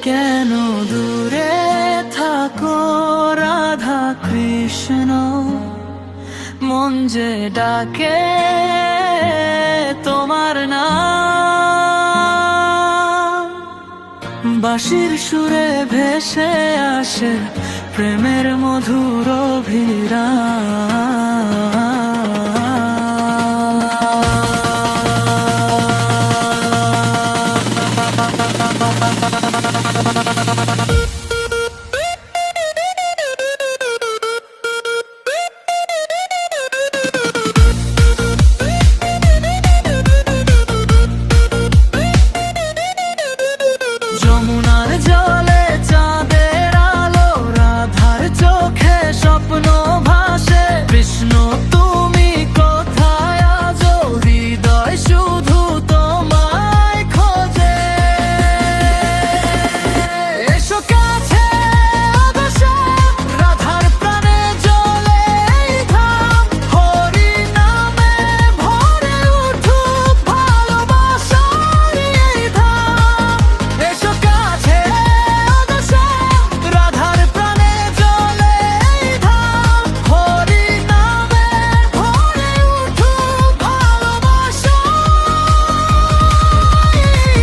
কেন দূরে থাকো রাধা কৃষ্ণ, মন যে ডাকে তোমার নাম। বাঁশির সুরে ভেসে আসে প্রেমের মধুর অভিরাম। যমুনার জলে চাঁদের আলো, রাধার চোখে স্বপ্ন ভাসে। কৃষ্ণ তুমি কোথায় আছো, হৃদয় শুধু তোমায় খোঁজে। এসো কাছে আদর্শে, রাধার প্রাণে জ্বলে এই ধাম। হরি নামে ভরে উঠুক ভালোবাসার এই ধাম। এসো কাছে আদর্শে, রাধার প্রাণে জ্বলে এই ধাম। হরি নামে ভরে উঠুক ভালোবাসার এই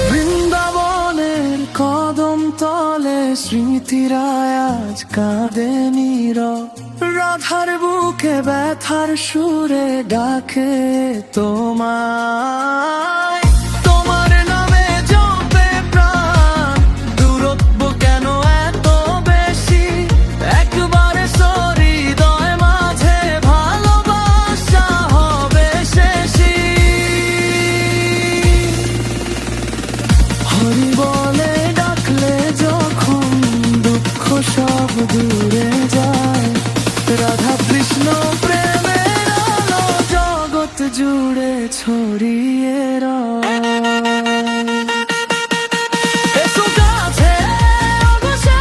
বৃন্দাবনের কদম তলে স্মৃতিরা আজ কাঁদে নীরব। রাধার বুকে ব্যথার সুরে ডাকে তোমায়। তোমার নামে জপে প্রাণ, দূরত্ব কেন এত বেশি? একবারে হৃদয় মাঝে ভালোবাসা হবে শেষই। হরি বলে ডাকলে যখন দুঃখ সব দূরে যায়। রাধা কৃষ্ণ প্রেমের আলো জগৎ জুড়ে ছড়িয়ে রয়। এসো কাছে আদর্শে,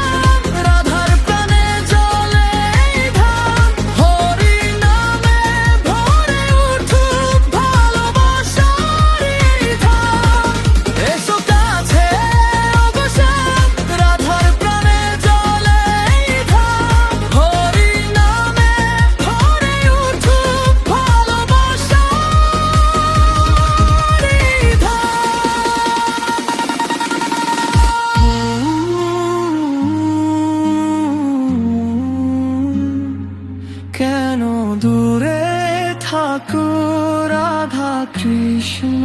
রাধার প্রাণে জ্বলে এই ধাম। হরি নামে ভরে উঠুক ভালোবাসার এই ধাম। এসো কাছে আদর্শে, রাধার প্রাণে জ্বলে এই ধাম। হরি নামে ভরে উঠুক ভালোবাসার এই ধাম। কেন দূরে থাকো রাধা কৃষ্ণ।